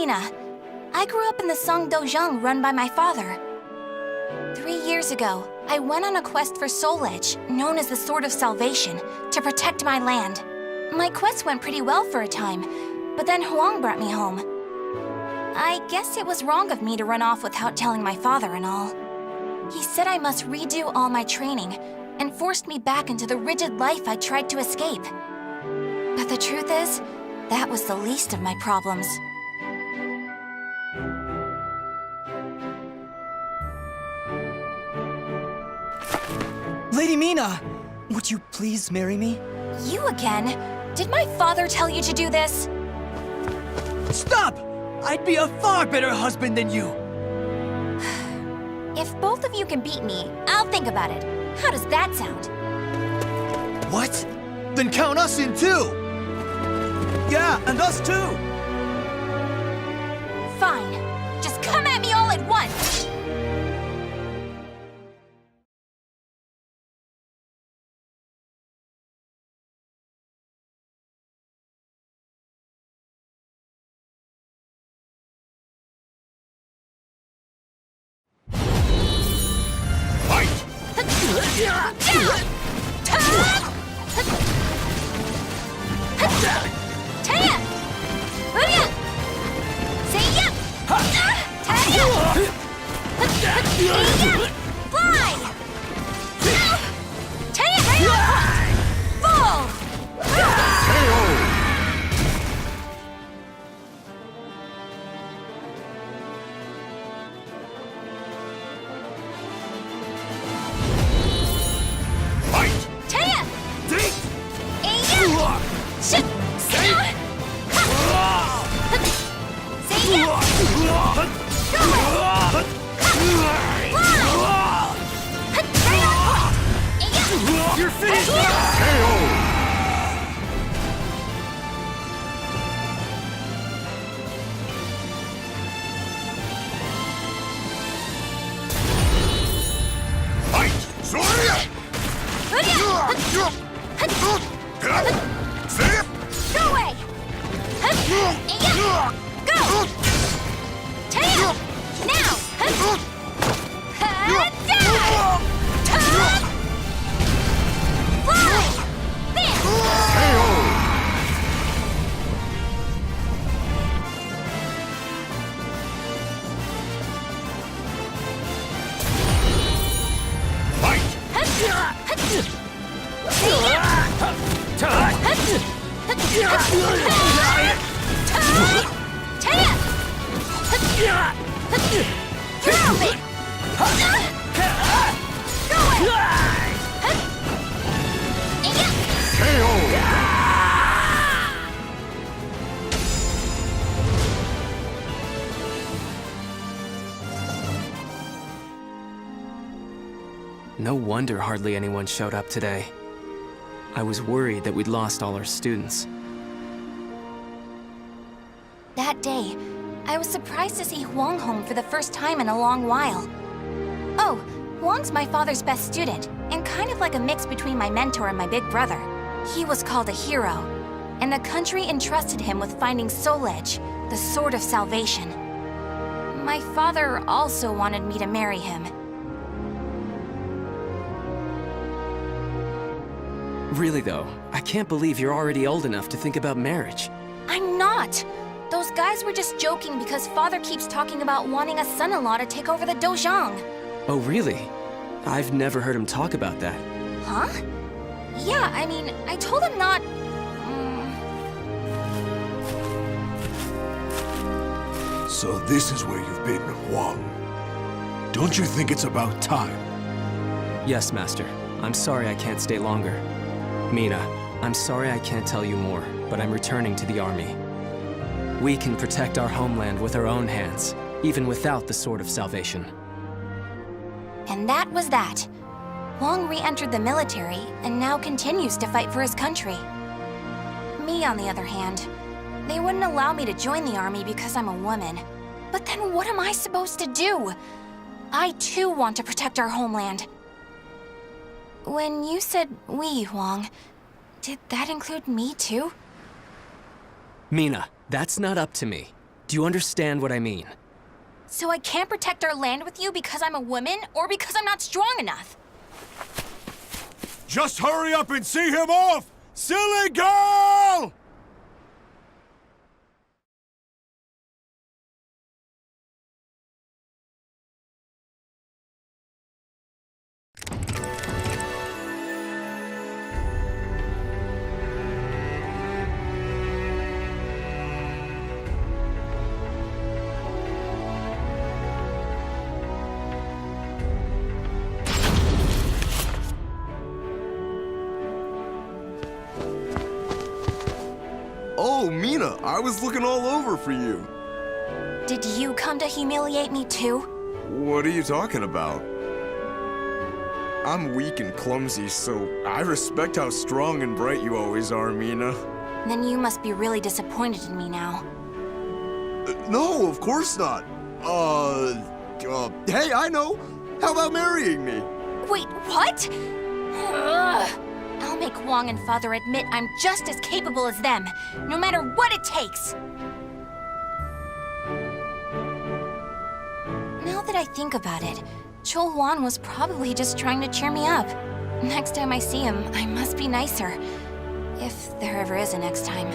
Mina. I grew up in the Seong Dojang run by my father. 3 years ago, I went on a quest for Soul Edge, known as the Sword of Salvation, to protect my land. My quest went pretty well for a time, but then Huang brought me home. I guess it was wrong of me to run off without telling my father and all. He said I must redo all my training, and forced me back into the rigid life I tried to escape. But the truth is, that was the least of my problems. Lady Mina! Would you please marry me? You again? Did my father tell you to do this? Stop! I'd be a far better husband than you! If both of you can beat me, I'll think about it. How does that sound? What? Then count us in too! Yeah, and us too! Fine. Just come at me all at once! You're finished! Go away! Go! Taya! Now! Fly! There! No wonder hardly anyone showed up today. I was worried that we'd lost all our students. That day, I was surprised to see Huang home for the first time in a long while. Oh, Huang's my father's best student, and kind of like a mix between my mentor and my big brother. He was called a hero, and the country entrusted him with finding Soul Edge, the Sword of Salvation. My father also wanted me to marry him. Really though, I can't believe you're already old enough to think about marriage. I'm not! Those guys were just joking because father keeps talking about wanting a son-in-law to take over the Dojang. Oh really? I've never heard him talk about that. Huh? Yeah, I mean, I told him not... So this is where you've been, Huang. Don't you think it's about time? Yes, Master. I'm sorry I can't stay longer. Mina, I'm sorry I can't tell you more, but I'm returning to the army. We can protect our homeland with our own hands, even without the Sword of Salvation. And that was that. Huang re-entered the military and now continues to fight for his country. Me, on the other hand, they wouldn't allow me to join the army because I'm a woman. But then what am I supposed to do? I too want to protect our homeland. When you said we, Huang, did that include me too? Mina, that's not up to me. Do you understand what I mean? So I can't protect our land with you because I'm a woman or because I'm not strong enough? Just hurry up and see him off! Silly girl! Oh, Mina, I was looking all over for you. Did you come to humiliate me too? What are you talking about? I'm weak and clumsy, so I respect how strong and bright you always are, Mina. Then you must be really disappointed in me now. No, of course not. Hey, I know. How about marrying me? Wait, what? Ugh. I'll make Wong and Father admit I'm just as capable as them, no matter what it takes. Now that I think about it, Chol Wan was probably just trying to cheer me up. Next time I see him, I must be nicer. If there ever is a next time.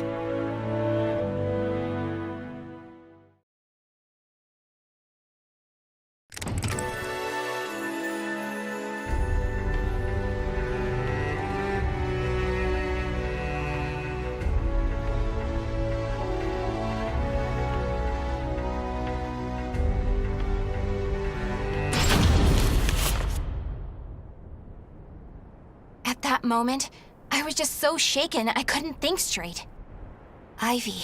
At that moment, I was just so shaken I couldn't think straight. Ivy,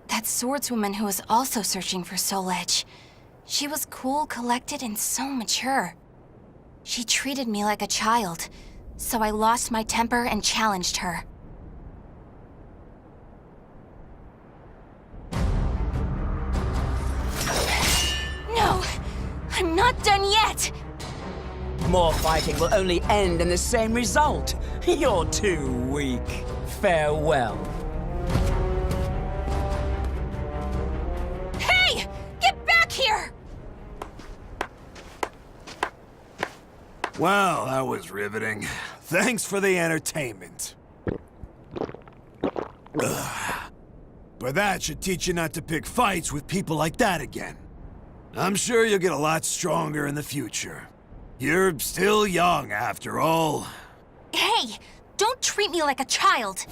that swordswoman who was also searching for Soul Edge. She was cool, collected, and so mature. She treated me like a child, so I lost my temper and challenged her. No! I'm not done yet! More fighting will only end in the same result. You're too weak. Farewell. Hey! Get back here! Well, that was riveting. Thanks for the entertainment. Ugh. But that should teach you not to pick fights with people like that again. I'm sure you'll get a lot stronger in the future. You're still young, after all. Hey! Don't treat me like a child!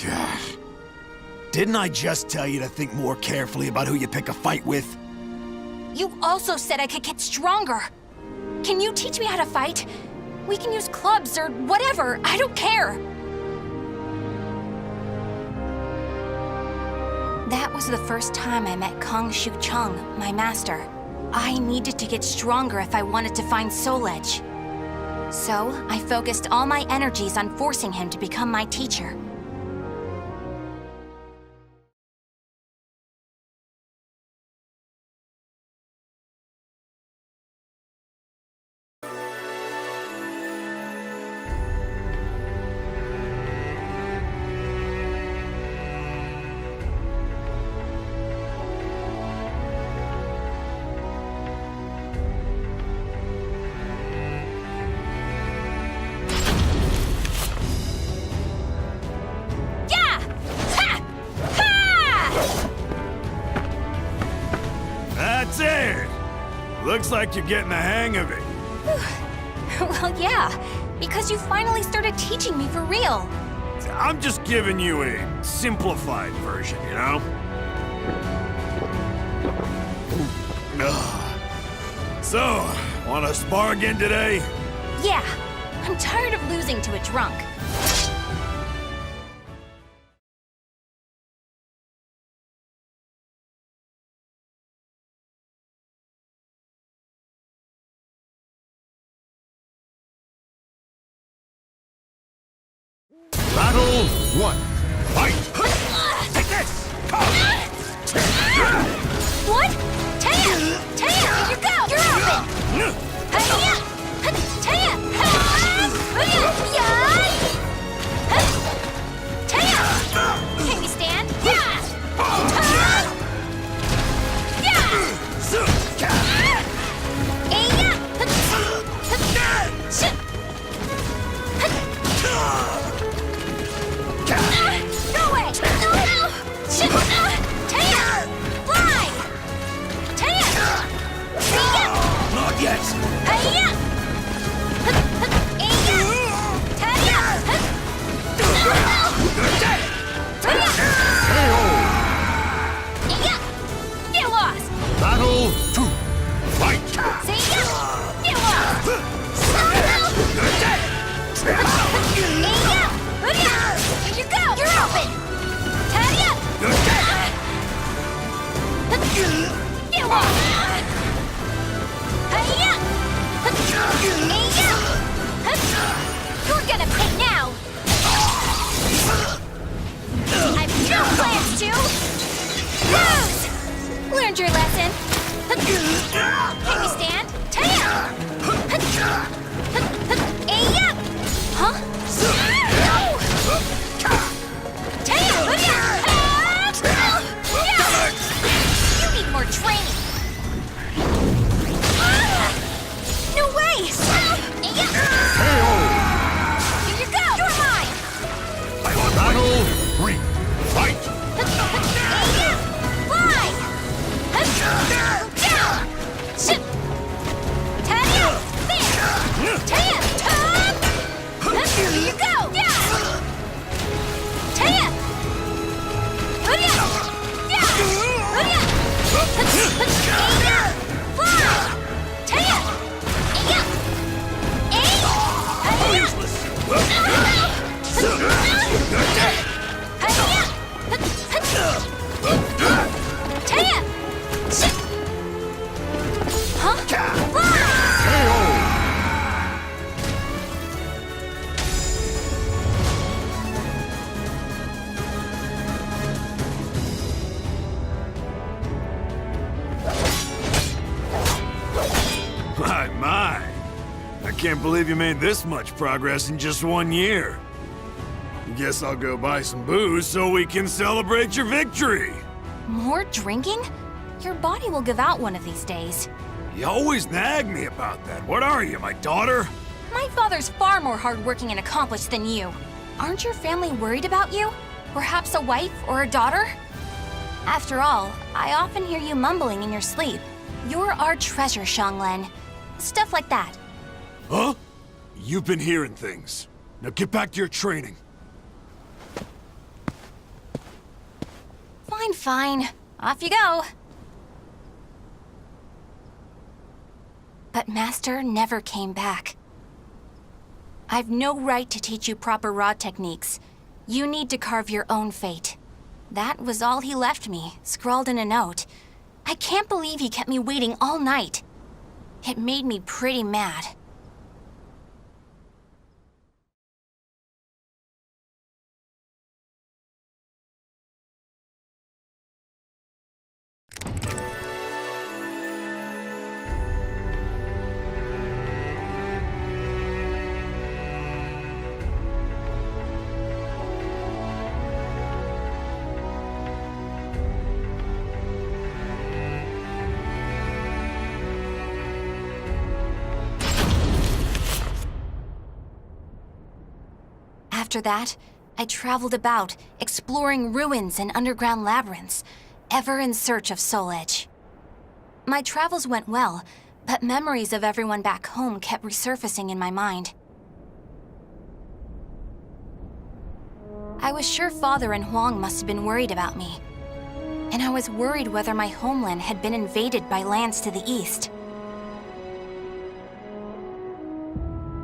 Gosh. Didn't I just tell you to think more carefully about who you pick a fight with? You also said I could get stronger. Can you teach me how to fight? We can use clubs or whatever. I don't care. That was the first time I met Kong Shu Chung, my master. I needed to get stronger if I wanted to find Soul Edge. So, I focused all my energies on forcing him to become my teacher. That's it! Looks like you're getting the hang of it. Well, yeah, because you finally started teaching me for real. I'm just giving you a simplified version, you know? So, wanna spar again today? Yeah, I'm tired of losing to a drunk. Battle 1. Fight! Take this! Come! What? Taya! Taya, here you go! You're open! Hiya! Taya! Taya! Can you stand? Yeah! Go away! Taya! Fly! Taya! Not yet! Hiya! Get lost! Battle 2. Fight! See ya! Get lost! Here you go! You're open! Tadia! Get lost! Hiya! You're gonna pay now! I've no plans to lose! Learned your lesson. Can you stand? Taya! Huh? No! Taya! You need more training. No way! Here you go! You're mine! Battle 3. Fight! Fly! Taya! Taya! Here you go! Taya! Fly! Taya! Useless! Taya! Huh? My. I can't believe you made this much progress in just 1 year. Guess I'll go buy some booze so we can celebrate your victory. More drinking? Your body will give out one of these days. You always nag me about that. What are you, my daughter? My father's far more hardworking and accomplished than you. Aren't your family worried about you? Perhaps a wife or a daughter? After all, I often hear you mumbling in your sleep. You're our treasure, Xianglen. Stuff like that. Huh? You've been hearing things. Now get back to your training. Fine, fine. Off you go. But Master never came back. I've no right to teach you proper rod techniques. You need to carve your own fate. That was all he left me, scrawled in a note. I can't believe he kept me waiting all night. It made me pretty mad. After that, I traveled about, exploring ruins and underground labyrinths, ever in search of Soul Edge. My travels went well, but memories of everyone back home kept resurfacing in my mind. I was sure Father and Huang must have been worried about me. And I was worried whether my homeland had been invaded by lands to the east.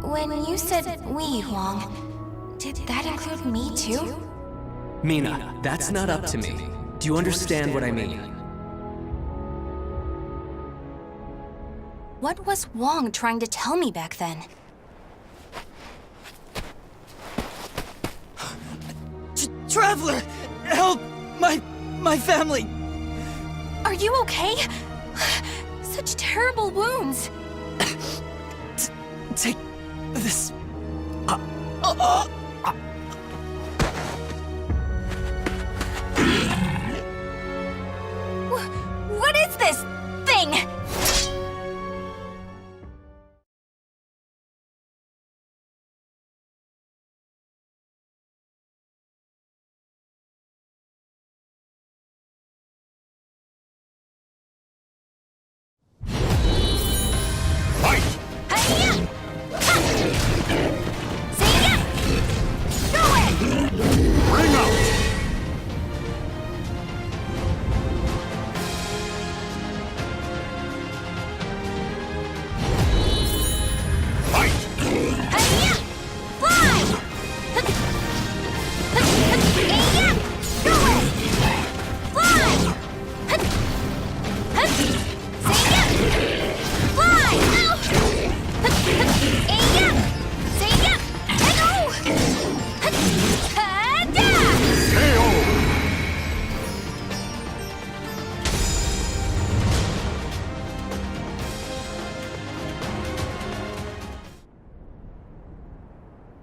When you said we, Huang, did that include me too? Mina, that's not up to me. Do you understand what I mean? What was Wong trying to tell me back then? Traveler! Help! My family! Are you okay? Such terrible wounds. Take this. What is this thing? Fight! Hi-ya! Ha! See-ya! Go it! Ring out! Fight! Hi-ya! Fly! Hi-ya! Go it! Fly! See-ya! Fly! Ow! Hey-ya! See-ya! Hello! Ha-da! KO!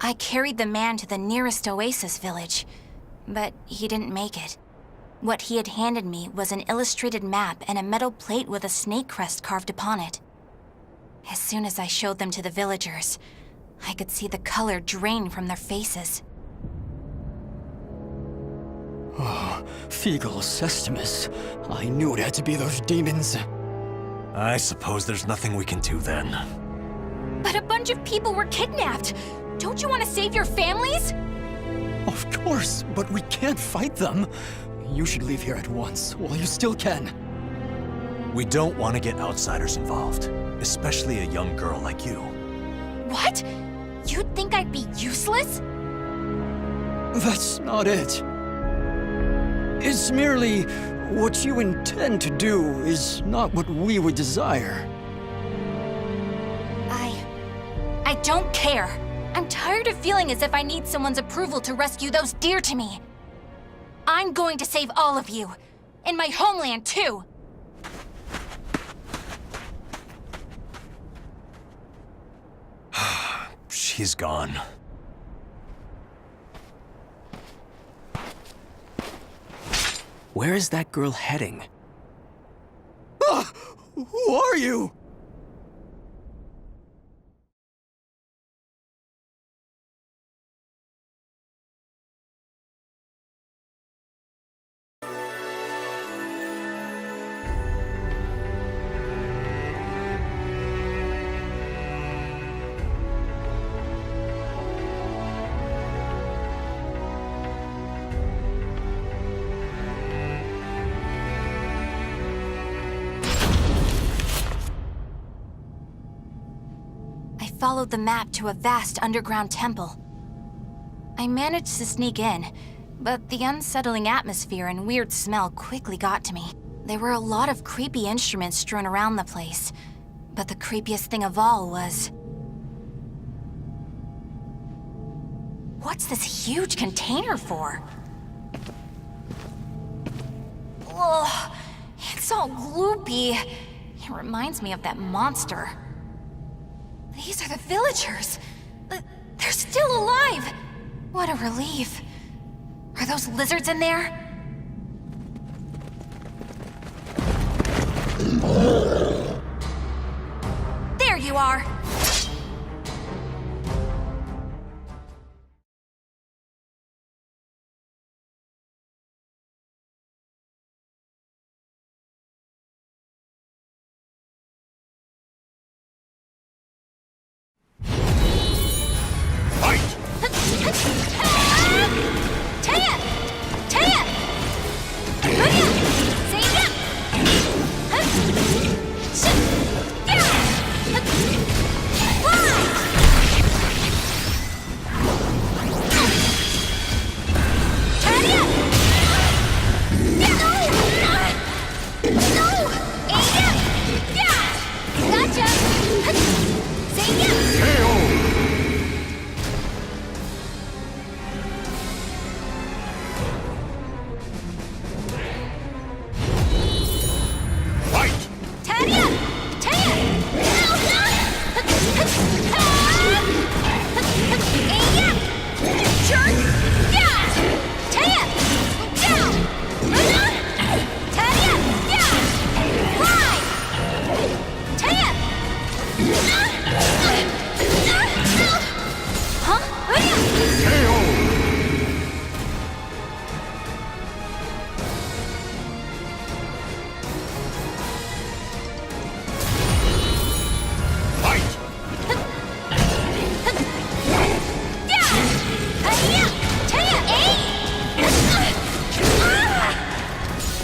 I carried the man to the nearest oasis village, but he didn't make it. What he had handed me was an illustrated map and a metal plate with a snake crest carved upon it. As soon as I showed them to the villagers, I could see the color drain from their faces. Feegle Sestimus. I knew it had to be those demons. I suppose there's nothing we can do then. But a bunch of people were kidnapped! Don't you want to save your families? Of course, but we can't fight them. You should leave here at once, while you still can. We don't want to get outsiders involved, especially a young girl like you. What? You'd think I'd be useless? That's not it. It's merely what you intend to do is not what we would desire. I don't care. I'm tired of feeling as if I need someone's approval to rescue those dear to me. I'm going to save all of you. And my homeland, too. She's gone. Where is that girl heading? Who are you? I followed the map to a vast underground temple. I managed to sneak in, but the unsettling atmosphere and weird smell quickly got to me. There were a lot of creepy instruments strewn around the place, but the creepiest thing of all was... What's this huge container for? Ugh, it's all gloopy. It reminds me of that monster. These are the villagers. They're still alive. What a relief. Are those lizards in there? There you are. Fight! Ta!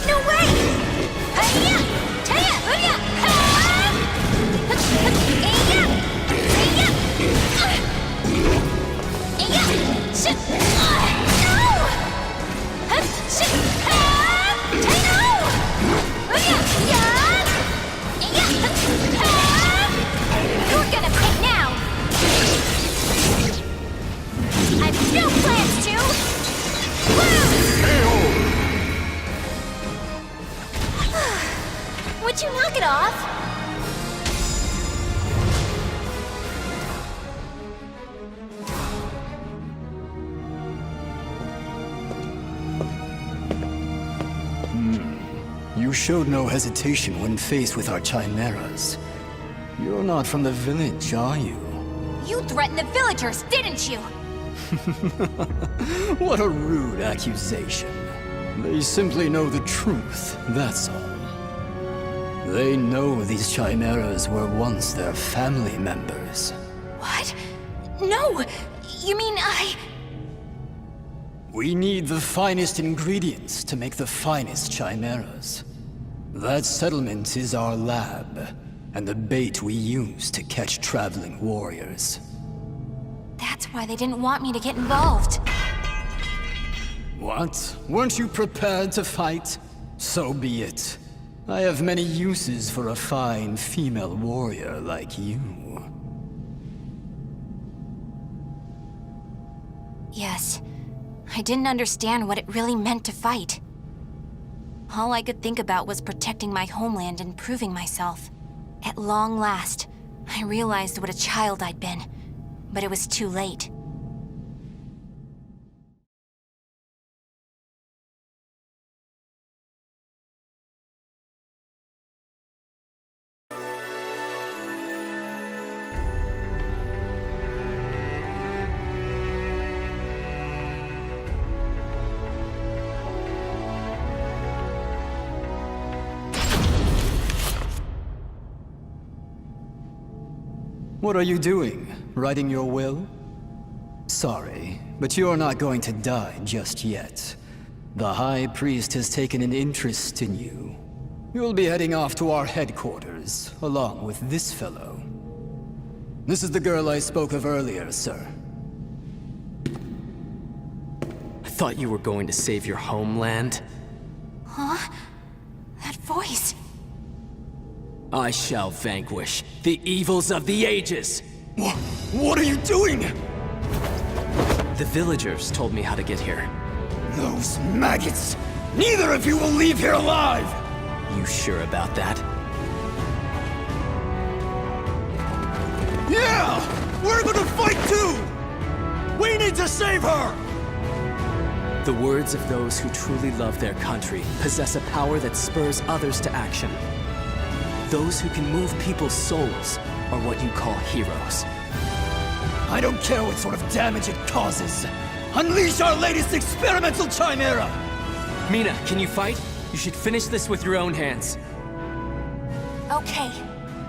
No way! You're gonna pay now! I've no plans to! Would you knock it off? You showed no hesitation when faced with our chimeras. You're not from the village, are you? You threatened the villagers, didn't you? What a rude accusation. They simply know the truth, that's all. They know these chimeras were once their family members. What? No! You mean We need the finest ingredients to make the finest chimeras. That settlement is our lab, and the bait we use to catch traveling warriors. That's why they didn't want me to get involved. What? Weren't you prepared to fight? So be it. I have many uses for a fine female warrior like you. Yes. I didn't understand what it really meant to fight. All I could think about was protecting my homeland and proving myself. At long last, I realized what a child I'd been, but it was too late. What are you doing? Writing your will? Sorry, but you're not going to die just yet. The High Priest has taken an interest in you. You'll be heading off to our headquarters, along with this fellow. This is the girl I spoke of earlier, sir. I thought you were going to save your homeland. Huh? That voice. I shall vanquish the evils of the ages! What are you doing? The villagers told me how to get here. Those maggots! Neither of you will leave here alive! You sure about that? Yeah! We're gonna fight too! We need to save her! The words of those who truly love their country possess a power that spurs others to action. Those who can move people's souls are what you call heroes. I don't care what sort of damage it causes. Unleash our latest experimental chimera! Mina, can you fight? You should finish this with your own hands. Okay.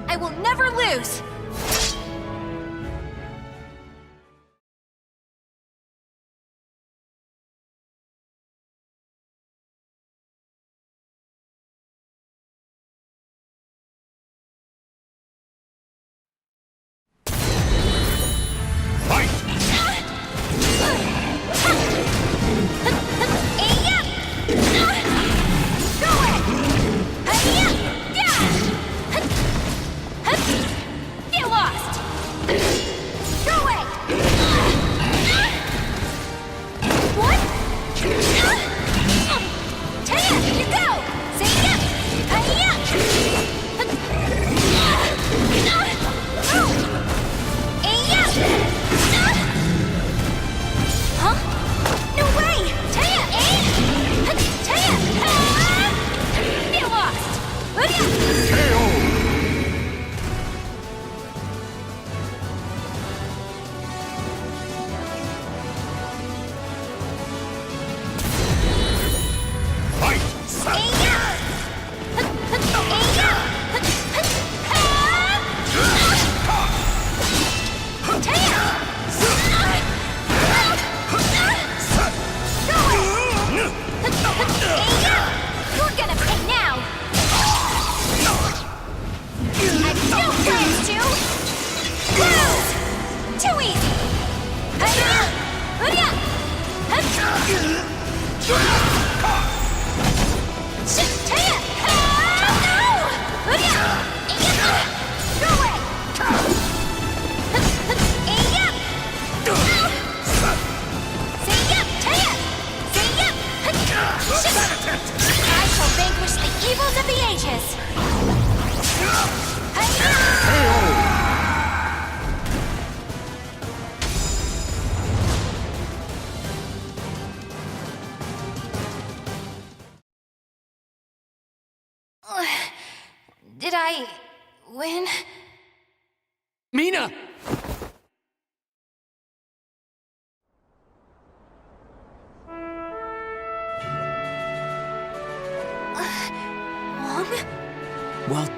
I will never lose!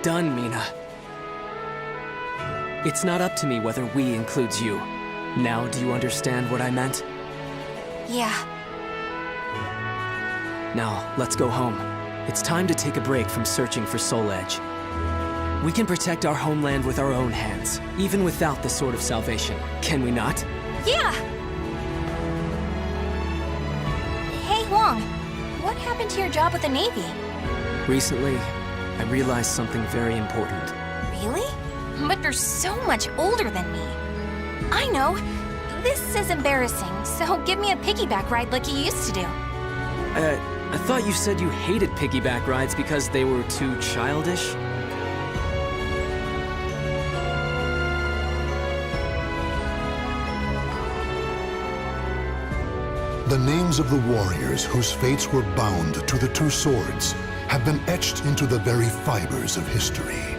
done, Mina. It's not up to me whether we includes you. Now do you understand what I meant? Yeah. Now, let's go home. It's time to take a break from searching for Soul Edge. We can protect our homeland with our own hands, even without the Sword of Salvation. Can we not? Yeah! Hey, Huang. What happened to your job with the Navy? Recently, I realized something very important. Really? But you're so much older than me. I know. This is embarrassing, so give me a piggyback ride like you used to do. I thought you said you hated piggyback rides because they were too childish? The names of the warriors whose fates were bound to the two swords have been etched into the very fibers of history.